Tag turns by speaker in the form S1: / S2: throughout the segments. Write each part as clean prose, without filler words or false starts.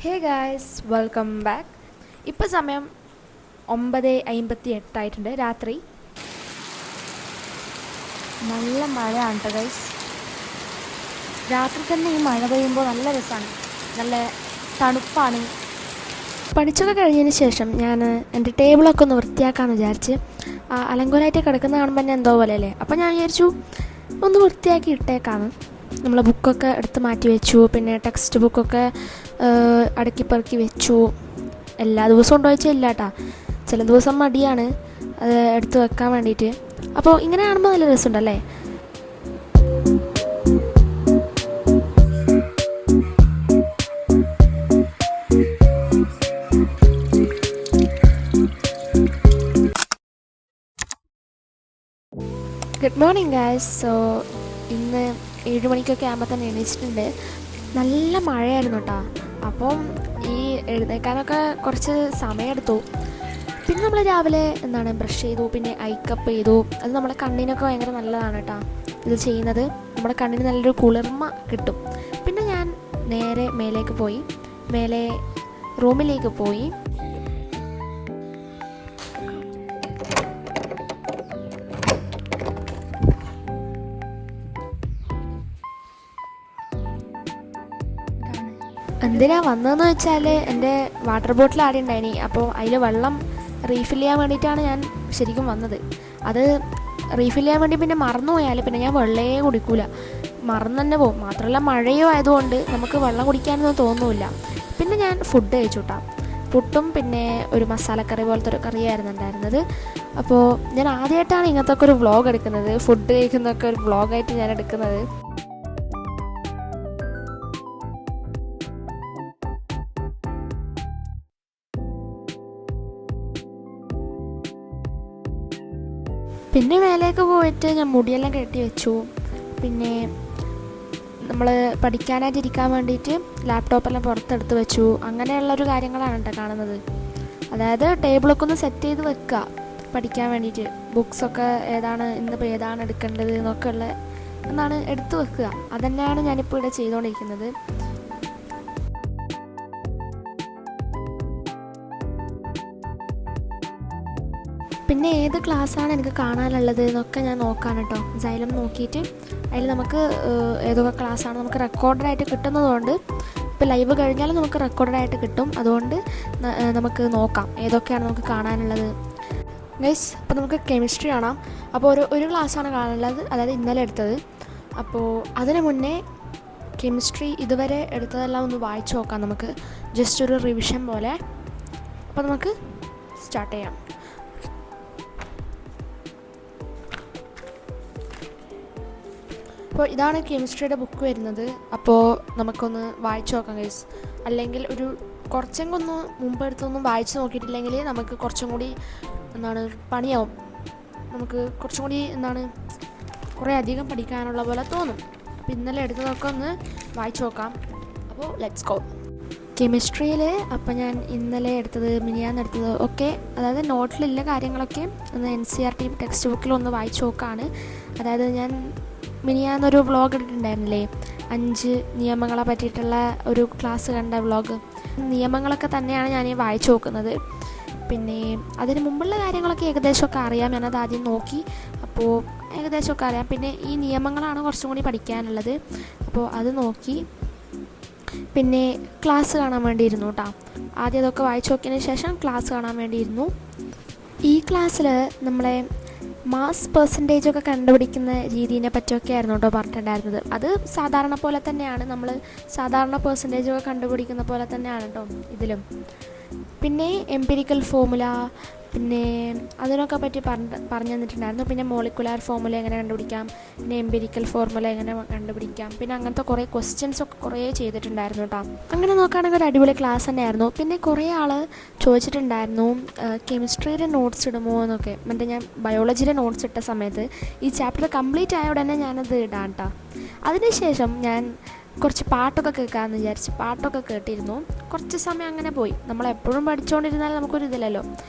S1: Hey guys, welcome back. ഇപ്പോൾ സമയം 9:58 ആയിട്ടുണ്ട് രാത്രി. നല്ല മഴയാണ് കേട്ടോ ഗൈസ്. രാത്രി തന്നെ ഈ മഴ പെയ്യുമ്പോൾ നല്ല രസമാണ്, നല്ല തണുപ്പാണ്. പഠിച്ചൊക്കെ കഴിഞ്ഞതിന് ശേഷം ഞാൻ എൻ്റെ ടേബിളൊക്കെ ഒന്ന് വൃത്തിയാക്കാമെന്ന് വിചാരിച്ച്. അലങ്കോലമായിട്ട് കിടക്കുന്ന കാണുമ്പോൾ തന്നെ എന്തോ പോലെ അല്ലേ. അപ്പോൾ ഞാൻ വിചാരിച്ചു ഒന്ന് വൃത്തിയാക്കി ഇട്ടേക്കാന്ന്. നമ്മൾ ബുക്കൊക്കെ എടുത്ത് മാറ്റി വെച്ചു, പിന്നെ ടെക്സ്റ്റ് ബുക്കൊക്കെ അടുക്കി പെറുക്കി വെച്ചു. എല്ലാ ദിവസവും ഉണ്ടോ വെച്ചാൽ ഇല്ല കേട്ടോ, ചില ദിവസം മടിയാണ് അത് എടുത്ത് വെക്കാൻ വേണ്ടിയിട്ട്. അപ്പോൾ ഇങ്ങനെ കാണുമ്പോൾ നല്ല രസമുണ്ടല്ലേ. Good morning guys. സോ ഇന്ന് 7 മണിക്കൊക്കെ ആകുമ്പോൾ തന്നെ എണീച്ചിട്ടുണ്ട്. നല്ല മഴയായിരുന്നു കേട്ടോ. അപ്പം ഈ എഴുന്നേക്കാനൊക്കെ കുറച്ച് സമയമെടുത്തു. പിന്നെ നമ്മൾ രാവിലെ ബ്രഷ് ചെയ്തു, പിന്നെ ഐക്കപ്പ് ചെയ്തു. അത് നമ്മുടെ കണ്ണിനൊക്കെ ഭയങ്കര നല്ലതാണ് കേട്ടോ ഇത് ചെയ്യുന്നത്. നമ്മുടെ കണ്ണിന് നല്ലൊരു കുളിർമ കിട്ടും. പിന്നെ ഞാൻ നേരെ മേലെ റൂമിലേക്ക് പോയി. എന്തിനാ വന്നതെന്ന് വെച്ചാൽ എൻ്റെ വാട്ടർ ബോട്ടിൽ ആടെ ഉണ്ടായിനി. അപ്പോൾ അതിൽ വെള്ളം റീഫിൽ ചെയ്യാൻ വേണ്ടിയിട്ടാണ് ഞാൻ ശരിക്കും വന്നത്. അത് റീഫിൽ ചെയ്യാൻ വേണ്ടി പിന്നെ മറന്നു പോയാൽ പിന്നെ ഞാൻ വെള്ളമേ കുടിക്കൂല, മറന്നു തന്നെ പോകും. മാത്രമല്ല മഴയോ ആയതുകൊണ്ട് നമുക്ക് വെള്ളം കുടിക്കാനൊന്നും തോന്നില്ല. പിന്നെ ഞാൻ ഫുഡ് കഴിച്ചു കേട്ടോ. പുട്ടും പിന്നെ ഒരു മസാലക്കറി പോലത്തെ ഒരു കറിയായിരുന്നു ഉണ്ടായിരുന്നത്. അപ്പോൾ ഞാൻ ആദ്യമായിട്ടാണ് ഇങ്ങനത്തെ ഒരു വ്ളോഗ് എടുക്കുന്നത്, ഫുഡ് കഴിക്കുന്നതൊക്കെ ഒരു വ്ളോഗായിട്ട് ഞാൻ എടുക്കുന്നത്. പിന്നെ മേലേക്ക് പോയിട്ട് ഞാൻ മുടിയെല്ലാം കെട്ടി വെച്ചു. പിന്നെ നമ്മൾ പഠിക്കാനായിട്ട് ഇരിക്കാൻ വേണ്ടിയിട്ട് ലാപ്ടോപ്പെല്ലാം പുറത്തെടുത്ത് വെച്ചു. അങ്ങനെയുള്ളൊരു കാര്യങ്ങളാണ് കേട്ടോ കാണുന്നത്. അതായത് ടേബിളൊക്കെ ഒന്ന് സെറ്റ് ചെയ്ത് വെക്കുക പഠിക്കാൻ വേണ്ടിയിട്ട്. ബുക്സൊക്കെ ഇന്നിപ്പോൾ ഏതാണ് എടുക്കേണ്ടത് എന്നൊക്കെ എന്നാണ് എടുത്ത് വെക്കുക. അതുതന്നെയാണ് ഞാനിപ്പോൾ ഇവിടെ ചെയ്തുകൊണ്ടിരിക്കുന്നത്. പിന്നെ ഏത് ക്ലാസ്സാണ് എനിക്ക് കാണാനുള്ളത് എന്നൊക്കെ ഞാൻ നോക്കാൻ കേട്ടോ. സൈലം നോക്കിയിട്ട് അതിൽ നമുക്ക് ഏതൊക്കെ ക്ലാസ്സാണ് നമുക്ക് റെക്കോർഡായിട്ട് കിട്ടുന്നതുകൊണ്ട്, ഇപ്പോൾ ലൈവ് കഴിഞ്ഞാലും നമുക്ക് റെക്കോർഡായിട്ട് കിട്ടും. അതുകൊണ്ട് നമുക്ക് നോക്കാം ഏതൊക്കെയാണ് നമുക്ക് കാണാനുള്ളത്. ഗൈസ്, അപ്പോൾ നമുക്ക് കെമിസ്ട്രി കാണാം. അപ്പോൾ ഒരു ക്ലാസ്സാണ് കാണാനുള്ളത്, അതായത് ഇന്നലെ എടുത്തത്. അപ്പോൾ അതിന് മുന്നേ കെമിസ്ട്രി ഇതുവരെ എടുത്തതെല്ലാം ഒന്ന് വായിച്ചു നോക്കാം നമുക്ക്, ജസ്റ്റ് ഒരു റിവിഷൻ പോലെ. അപ്പോൾ നമുക്ക് സ്റ്റാർട്ട് ചെയ്യാം. അപ്പോൾ ഇതാണ് കെമിസ്ട്രിയുടെ ബുക്ക് വരുന്നത്. അപ്പോൾ നമുക്കൊന്ന് വായിച്ചു നോക്കാം ഗൈസ്. അല്ലെങ്കിൽ കുറച്ചെങ്കിലും ഒന്ന് മുമ്പെടുത്തൊന്നും വായിച്ച് നോക്കിയിട്ടില്ലെങ്കിൽ നമുക്ക് കുറച്ചും കൂടി പണിയാവും. നമുക്ക് കുറച്ചും കൂടി കുറേ അധികം പഠിക്കാനുള്ള പോലെ തോന്നും. അപ്പോൾ ഇന്നലെ എടുത്തതൊക്കെ ഒന്ന് വായിച്ചു നോക്കാം. അപ്പോൾ ലെറ്റ്സ് ഗോ. കെമിസ്ട്രിയിൽ അപ്പോൾ ഞാൻ ഇന്നലെ എടുത്തത് മിനിയാന്നെടുത്തത് ഒക്കെ, അതായത് നോട്ടിലുള്ള കാര്യങ്ങളൊക്കെ ഒന്ന് NCERT ടെക്സ്റ്റ് ബുക്കിലൊന്ന് വായിച്ചു നോക്കാണ്. അതായത് ഞാൻ മിനിയാന്നൊരു വ്ളോഗ് ഇട്ടിട്ടുണ്ടായിരുന്നില്ലേ, 5 നിയമങ്ങളെ പറ്റിയിട്ടുള്ള ഒരു ക്ലാസ് കണ്ട വ്ളോഗ്. നിയമങ്ങളൊക്കെ തന്നെയാണ് ഞാൻ വായിച്ചു നോക്കുന്നത്. പിന്നെ അതിന് മുമ്പുള്ള കാര്യങ്ങളൊക്കെ ഏകദേശമൊക്കെ അറിയാം, ഞാനത് ആദ്യം നോക്കി. അപ്പോൾ ഏകദേശമൊക്കെ അറിയാം. പിന്നെ ഈ നിയമങ്ങളാണ് കുറച്ചും കൂടി പഠിക്കാനുള്ളത്. അപ്പോൾ അത് നോക്കി. പിന്നെ ക്ലാസ് കാണാൻ വേണ്ടിയിരുന്നു കേട്ടോ. ആദ്യം അതൊക്കെ വായിച്ചു നോക്കിയതിന് ശേഷം ക്ലാസ് കാണാൻ വേണ്ടിയിരുന്നു. ഈ ക്ലാസ്സിൽ നമ്മളെ മാസ് പെർസെൻറ്റേജൊക്കെ കണ്ടുപിടിക്കുന്ന രീതിയെ പറ്റിയൊക്കെ ആയിരുന്നു കേട്ടോ പറഞ്ഞിട്ടുണ്ടായിരുന്നത്. അത് സാധാരണ പോലെ തന്നെയാണ്, നമ്മൾ സാധാരണ പെർസെൻറ്റേജൊക്കെ കണ്ടുപിടിക്കുന്ന പോലെ തന്നെയാണ് കേട്ടോ ഇതിലും. പിന്നെ എംപിരിക്കൽ ഫോർമുല, പിന്നെ അതിനൊക്കെ പറ്റി പറഞ്ഞു തന്നിട്ടുണ്ടായിരുന്നു. പിന്നെ മോളിക്കുലാർ ഫോർമുല എങ്ങനെ കണ്ടുപിടിക്കാം, പിന്നെ എംപിരിക്കൽ ഫോർമുല എങ്ങനെ കണ്ടുപിടിക്കാം, പിന്നെ അങ്ങനത്തെ കുറേ ക്വസ്റ്റ്യൻസൊക്കെ കുറേ ചെയ്തിട്ടുണ്ടായിരുന്നു കേട്ടോ. അങ്ങനെ നോക്കുകയാണെങ്കിൽ ഒരു അടിപൊളി ക്ലാസ് തന്നെയായിരുന്നു. പിന്നെ കുറേ ആൾ ചോദിച്ചിട്ടുണ്ടായിരുന്നു കെമിസ്ട്രിയുടെ നോട്ട്സ് ഇടുമോ എന്നൊക്കെ. ഞാൻ ബയോളജിയുടെ നോട്ട്സ് ഇട്ട സമയത്ത് ഈ ചാപ്റ്റർ കംപ്ലീറ്റ് ആയ ഉടനെ ഞാനത് ഇടാം കേട്ടോ. അതിനുശേഷം ഞാൻ കുറച്ച് പാട്ടൊക്കെ കേൾക്കാമെന്ന് വിചാരിച്ച് പാട്ടൊക്കെ കേട്ടിരുന്നു. കുറച്ച് സമയം അങ്ങനെ പോയി. നമ്മളെപ്പോഴും പഠിച്ചുകൊണ്ടിരുന്നാൽ നമുക്കൊരിതില്ലല്ലോ.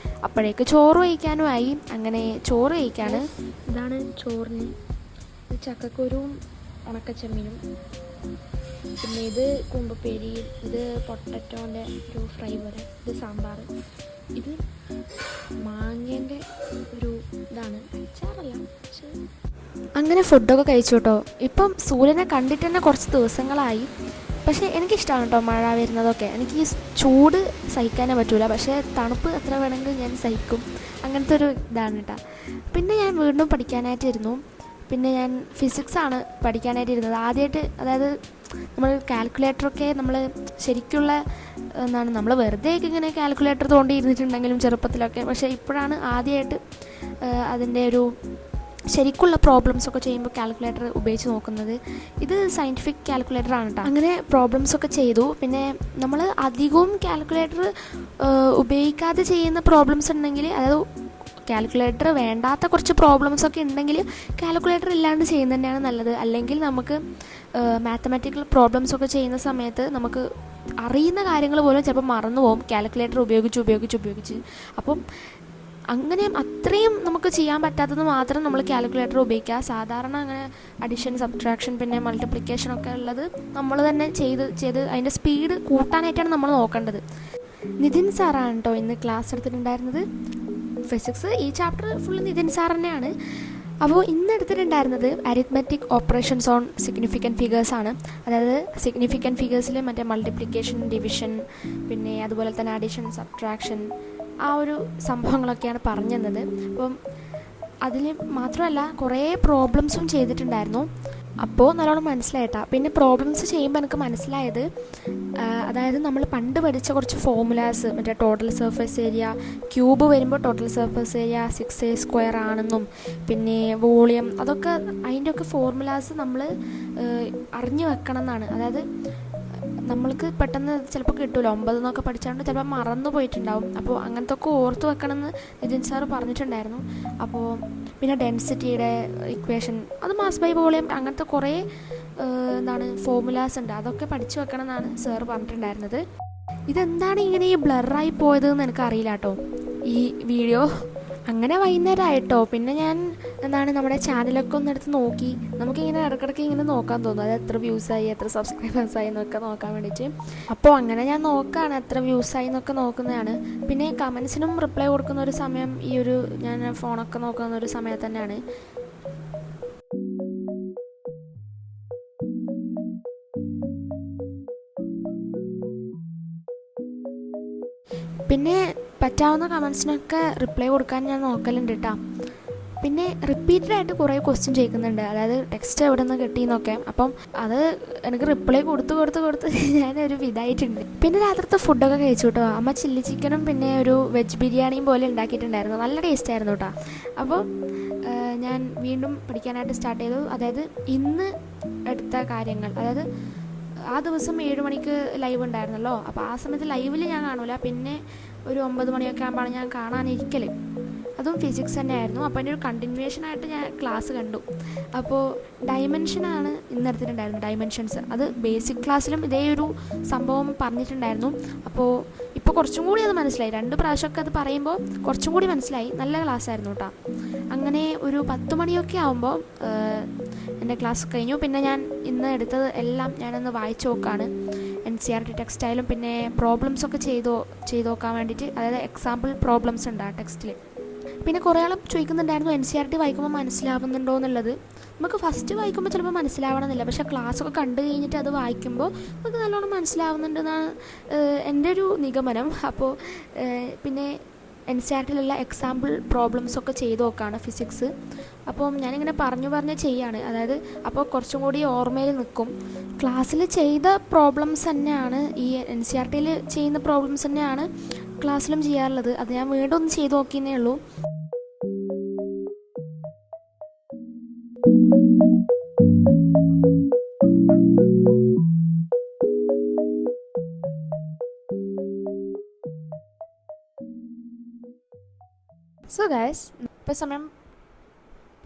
S1: അപ്പോഴേക്ക് ചോറ് കഴിക്കാനും ആയി. അങ്ങനെ ചോറ് കഴിക്കാണ്. ഇതാണ് ചോറിന് ചക്കക്കുരുവും ഉണക്കച്ചെമ്മീനും, പിന്നെ ഇത് കൂമ്പപ്പേരി, ഇത് പൊട്ടറ്റോൻ്റെ ഒരു ഫ്രൈ പോലെ, ഇത് സാമ്പാർ, ഇത് മാങ്ങേൻ്റെ ഒരു ഇതാണ്, അച്ചാറല്ല. അങ്ങനെ ഫുഡൊക്കെ കഴിച്ചു കേട്ടോ. ഇപ്പം സൂര്യനെ കണ്ടിട്ട് തന്നെ കുറച്ച് ദിവസങ്ങളായി. പക്ഷേ എനിക്കിഷ്ടമാണ് കേട്ടോ മഴ വരുന്നതൊക്കെ. എനിക്ക് ഈ ചൂട് സഹിക്കാനേ പറ്റൂല, പക്ഷേ തണുപ്പ് എത്ര വേണമെങ്കിലും ഞാൻ സഹിക്കും. അങ്ങനത്തെ ഒരു ഇതാണ് കേട്ടോ. പിന്നെ ഞാൻ വീണ്ടും പഠിക്കാനായിട്ടിരുന്നു. പിന്നെ ഞാൻ ഫിസിക്സാണ് പഠിക്കാനായിട്ടിരുന്നത് ആദ്യമായിട്ട്. അതായത് നമ്മൾ കാൽക്കുലേറ്ററൊക്കെ നമ്മൾ ശരിക്കുള്ള എന്താണ്, നമ്മൾ വെറുതെ ഇങ്ങനെ കാൽക്കുലേറ്റർ തോണ്ടി ഇരുന്നിട്ടുണ്ടെങ്കിലും ചെറുപ്പത്തിലൊക്കെ, പക്ഷേ ഇപ്പോഴാണ് ആദ്യമായിട്ട് അതിൻ്റെ ഒരു ശരിക്കുള്ള പ്രോബ്ലംസൊക്കെ ചെയ്യുമ്പോൾ കാൽക്കുലേറ്റർ ഉപയോഗിച്ച് നോക്കുന്നത്. ഇത് സയൻറ്റിഫിക് കാൽക്കുലേറ്ററാണ് കേട്ടോ. അങ്ങനെ പ്രോബ്ലംസൊക്കെ ചെയ്തു. പിന്നെ നമ്മൾ അധികവും കാൽക്കുലേറ്റർ ഉപയോഗിക്കാതെ ചെയ്യുന്ന പ്രോബ്ലംസ് ഉണ്ടെങ്കിൽ, അതായത് കാൽക്കുലേറ്റർ വേണ്ടാത്ത കുറച്ച് പ്രോബ്ലംസൊക്കെ ഉണ്ടെങ്കിൽ കാൽക്കുലേറ്റർ ഇല്ലാണ്ട് ചെയ്യുന്നത് തന്നെയാണ് നല്ലത്. അല്ലെങ്കിൽ നമുക്ക് മാത്തമാറ്റിക്കൽ പ്രോബ്ലംസൊക്കെ ചെയ്യുന്ന സമയത്ത് നമുക്ക് അറിയുന്ന കാര്യങ്ങൾ പോലും ചിലപ്പോൾ മറന്നു പോകും കാൽക്കുലേറ്റർ ഉപയോഗിച്ച്. അപ്പം അങ്ങനെ അത്രയും നമുക്ക് ചെയ്യാൻ പറ്റാത്തത് മാത്രം നമ്മൾ കാൽക്കുലേറ്റർ ഉപയോഗിക്കുക. സാധാരണ അങ്ങനെ അഡിഷൻ, സബ്ട്രാക്ഷൻ, പിന്നെ മൾട്ടിപ്ലിക്കേഷൻ ഒക്കെ ഉള്ളത് നമ്മൾ തന്നെ ചെയ്ത് അതിൻ്റെ സ്പീഡ് കൂട്ടാനായിട്ടാണ് നമ്മൾ നോക്കേണ്ടത്. നിതിൻ സാറാണ് കേട്ടോ ഇന്ന് ക്ലാസ് എടുത്തിട്ടുണ്ടായിരുന്നത്. ഫിസിക്സ് ഈ ചാപ്റ്റർ ഫുള്ള് നിതിൻ സാർ തന്നെയാണ്. അപ്പോൾ ഇന്ന് എടുത്തിട്ടുണ്ടായിരുന്നത് അരിത്മെറ്റിക് ഓപ്പറേഷൻസ് ഓൺ സിഗ്നിഫിക്കൻറ്റ് ഫിഗേഴ്സാണ്. അതായത് സിഗ്നിഫിക്കൻറ്റ് ഫിഗേഴ്സിൽ മറ്റേ മൾട്ടിപ്ലിക്കേഷൻ, ഡിവിഷൻ, പിന്നെ അതുപോലെ തന്നെ അഡിഷൻ, സബ്ട്രാക്ഷൻ, ആ ഒരു സംഭവങ്ങളൊക്കെയാണ് പറഞ്ഞു തന്നത്. അപ്പം അതിൽ മാത്രമല്ല കുറേ പ്രോബ്ലംസും ചെയ്തിട്ടുണ്ടായിരുന്നു. അപ്പോൾ നല്ലോണം മനസ്സിലായിട്ടാ. പിന്നെ പ്രോബ്ലംസ് ചെയ്യുമ്പോൾ എനിക്ക് മനസ്സിലായത്, അതായത് നമ്മൾ പണ്ട് പഠിച്ച കുറച്ച് ഫോർമുലാസ്, മറ്റേ ടോട്ടൽ സർഫേസ് ഏരിയ, ക്യൂബ് വരുമ്പോൾ ടോട്ടൽ സർഫേസ് ഏരിയ 6a² ആണെന്നും, പിന്നെ വോളിയം, അതൊക്കെ അതിൻ്റെയൊക്കെ ഫോർമുലാസ് നമ്മൾ അറിഞ്ഞു വെക്കണം എന്നാണ്. അതായത് നമ്മൾക്ക് പെട്ടെന്ന് ചിലപ്പോൾ കിട്ടുമല്ലോ, 9 എന്നൊക്കെ പഠിച്ചുകൊണ്ട് ചിലപ്പോൾ മറന്നു പോയിട്ടുണ്ടാവും. അപ്പോൾ അങ്ങനത്തെ ഒക്കെ ഓർത്ത് വെക്കണമെന്ന് നിതിൻ സാറ് പറഞ്ഞിട്ടുണ്ടായിരുന്നു. അപ്പോൾ പിന്നെ ഡെൻസിറ്റിയുടെ ഇക്വേഷൻ, അത് മാസ് ബൈ വോളിയം, അങ്ങനത്തെ കുറേ ഫോർമുലാസ് ഉണ്ട്, അതൊക്കെ പഠിച്ചു വെക്കണം എന്നാണ് സാറ് പറഞ്ഞിട്ടുണ്ടായിരുന്നത്. ഇതെന്താണ് ഇങ്ങനെ ഈ ബ്ലറായി പോയതെന്ന് എനിക്കറിയില്ല കേട്ടോ ഈ വീഡിയോ. അങ്ങനെ വൈകുന്നേരമായിട്ടോ. പിന്നെ ഞാൻ നമ്മുടെ ചാനലൊക്കെ ഒന്ന് എടുത്ത് നോക്കി. നമുക്കിങ്ങനെ ഇടയ്ക്കിടയ്ക്ക് ഇങ്ങനെ നോക്കാൻ തോന്നും, അത് എത്ര വ്യൂസായി, എത്ര സബ്സ്ക്രൈബേഴ്സായി എന്നൊക്കെ നോക്കാൻ വേണ്ടിയിട്ട്. അപ്പോൾ അങ്ങനെ ഞാൻ നോക്കുകയാണ്, എത്ര വ്യൂസായി എന്നൊക്കെ നോക്കുന്നതാണ്. പിന്നെ കമൻസിനും റിപ്ലൈ കൊടുക്കുന്ന ഒരു സമയം ഞാൻ ഫോണൊക്കെ നോക്കുന്ന ഒരു സമയത്ത് തന്നെയാണ്. പിന്നെ പറ്റാവുന്ന കമൻസിനൊക്കെ റിപ്ലൈ കൊടുക്കാൻ ഞാൻ നോക്കലുണ്ട് കേട്ടോ. പിന്നെ റിപ്പീറ്റഡായിട്ട് കുറേ ക്വസ്റ്റ്യൻ ചോദിക്കുന്നുണ്ട്, അതായത് ടെക്സ്റ്റ് എവിടെ നിന്ന് കിട്ടിയെന്നൊക്കെ. അപ്പം അത് എനിക്ക് റിപ്ലൈ കൊടുത്ത് ഞാനൊരു വിധായിട്ടുണ്ട്. പിന്നെ രാത്രിത്തെ ഫുഡൊക്കെ കഴിച്ചു കേട്ടോ. അമ്മ ചില്ലി ചിക്കനും പിന്നെ ഒരു വെജ് ബിരിയാണിയും പോലെ ഉണ്ടാക്കിയിട്ടുണ്ടായിരുന്നു. നല്ല ടേസ്റ്റ് ആയിരുന്നു കേട്ടോ. അപ്പോൾ ഞാൻ വീണ്ടും പഠിക്കാനായിട്ട് സ്റ്റാർട്ട് ചെയ്തു. അതായത് ഇന്ന് എടുത്ത കാര്യങ്ങൾ, അതായത് ആ ദിവസം 7 മണിക്ക് ലൈവ് ഉണ്ടായിരുന്നല്ലോ. അപ്പോൾ ആ സമയത്ത് ലൈവിൽ ഞാൻ കാണൂല. പിന്നെ ഒരു 9 മണിയൊക്കെ ആകുമ്പോഴാണ് ഞാൻ കാണാനിരിക്കൽ. അതും ഫിസിക്സ് തന്നെയായിരുന്നു. അപ്പോൾ അതിൻ്റെ ഒരു കണ്ടിന്യൂവേഷനായിട്ട് ഞാൻ ക്ലാസ് കണ്ടു. അപ്പോൾ ഡൈമെൻഷനാണ് ഇന്നെടുത്തിട്ടുണ്ടായിരുന്നത്, ഡൈമെൻഷൻസ്. അത് ബേസിക് ക്ലാസ്സിലും ഇതേ ഒരു സംഭവം പറഞ്ഞിട്ടുണ്ടായിരുന്നു. അപ്പോൾ ഇപ്പോൾ കുറച്ചും കൂടി അത് മനസ്സിലായി. 2 പ്രാവശ്യമൊക്കെ അത് പറയുമ്പോൾ കുറച്ചും കൂടി മനസ്സിലായി. നല്ല ക്ലാസ്സായിരുന്നു കേട്ടോ. അങ്ങനെ ഒരു 10 മണിയൊക്കെ ആകുമ്പോൾ എൻ്റെ ക്ലാസ് കഴിഞ്ഞു. പിന്നെ ഞാൻ ഇന്ന് എടുത്തത് എല്ലാം ഞാനൊന്ന് വായിച്ചു നോക്കുകയാണ്. NCERT ടെക്സ്റ്റായാലും പിന്നെ പ്രോബ്ലംസൊക്കെ ചെയ്ത് നോക്കാൻ വേണ്ടിയിട്ട്, അതായത് എക്സാമ്പിൾ പ്രോബ്ലംസ് ഉണ്ട് ആ ടെക്സ്റ്റിൽ. പിന്നെ കുറേ ആളും ചോദിക്കുന്നുണ്ടായിരുന്നു NCERT വായിക്കുമ്പോൾ മനസ്സിലാവുന്നുണ്ടോ എന്നുള്ളത്. നമുക്ക് ഫസ്റ്റ് വായിക്കുമ്പോൾ ചിലപ്പോൾ മനസ്സിലാവണമെന്നില്ല, പക്ഷേ ക്ലാസ്സൊക്കെ കണ്ടു കഴിഞ്ഞിട്ട് അത് വായിക്കുമ്പോൾ നമുക്ക് നല്ലോണം മനസ്സിലാവുന്നുണ്ടെന്നാണ് എൻ്റെ ഒരു നിഗമനം. അപ്പോൾ പിന്നെ NCERTലുള്ള എക്സാമ്പിൾ പ്രോബ്ലംസൊക്കെ ചെയ്ത് നോക്കുകയാണ് ഫിസിക്സ്. അപ്പം ഞാനിങ്ങനെ പറഞ്ഞ് ചെയ്യാണ്. അതായത് അപ്പോൾ കുറച്ചും കൂടി ഓർമ്മയിൽ നിൽക്കും. ക്ലാസ്സിൽ ചെയ്ത പ്രോബ്ലംസ് തന്നെയാണ്, ഈ NCERTയിൽ ചെയ്യുന്ന പ്രോബ്ലംസ് തന്നെയാണ് ക്ലാസ്സിലും ചെയ്യാറുള്ളത്. അത് ഞാൻ വീണ്ടും ഒന്ന് ചെയ്ത് നോക്കിയെന്നേ ഉള്ളൂ. സോ ഗൈസ്, ഇപ്പോൾ സമയം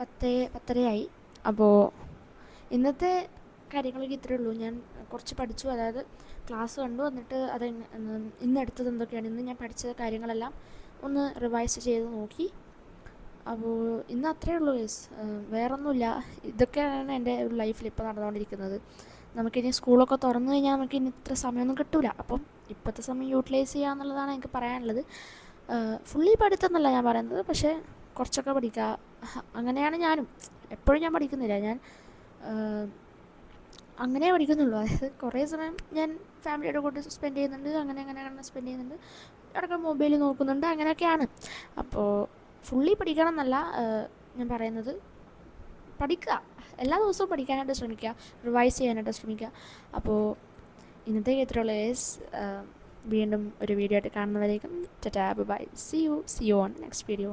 S1: 10:10 അപ്പോൾ ഇന്നത്തെ കാര്യങ്ങളൊക്കെ ഇത്രയേ ഉള്ളൂ. ഞാൻ കുറച്ച് പഠിച്ചു, അതായത് ക്ലാസ് കണ്ടു, എന്നിട്ട് അത് ഇന്ന് എടുത്തത് എന്തൊക്കെയാണ്, ഇന്ന് ഞാൻ പഠിച്ച കാര്യങ്ങളെല്ലാം ഒന്ന് റിവൈസ് ചെയ്ത് നോക്കി. അപ്പോൾ ഇന്ന് അത്രയേ ഉള്ളൂ ഗൈസ്. വേറൊന്നുമില്ല. ഇതൊക്കെയാണ് എൻ്റെ ഒരു ലൈഫിൽ ഇപ്പോൾ നടന്നുകൊണ്ടിരിക്കുന്നത്. നമുക്കിനി സ്കൂളൊക്കെ തുറന്നു കഴിഞ്ഞാൽ നമുക്കിനി ഇത്ര സമയമൊന്നും കിട്ടില്ല. അപ്പം ഇപ്പോഴത്തെ സമയം യൂട്ടിലൈസ് ചെയ്യുക എന്നുള്ളതാണ് എനിക്ക് പറയാനുള്ളത്. ഫുള്ളി പഠിത്തമെന്നല്ല ഞാൻ പറയുന്നത്, പക്ഷേ കുറച്ചൊക്കെ പഠിക്കുക. അങ്ങനെയാണ് ഞാനും. എപ്പോഴും ഞാൻ പഠിക്കുന്നില്ല, ഞാൻ അങ്ങനെ പഠിക്കുന്നുള്ളൂ. അതായത് കുറേ സമയം ഞാൻ ഫാമിലിയുടെ കൂടെ സ്പെൻഡ് ചെയ്യുന്നുണ്ട്, അങ്ങനെ സ്പെൻഡ് ചെയ്യുന്നുണ്ട്, ഇടയ്ക്ക് മൊബൈൽ നോക്കുന്നുണ്ട്, അങ്ങനെയൊക്കെയാണ്. അപ്പോൾ ഫുള്ളി പഠിക്കണം എന്നല്ല ഞാൻ പറയുന്നത്. പഠിക്കുക, എല്ലാ ദിവസവും പഠിക്കാനായിട്ട് ശ്രമിക്കുക, റിവൈസ് ചെയ്യാനായിട്ട് ശ്രമിക്കുക. അപ്പോൾ ഇന്നത്തെ ഇത്രയുള്ള കേസ്. വീണ്ടും ഒരു വീഡിയോ ആയിട്ട് കാണുന്നവരേക്കും tata bye. See you on next video.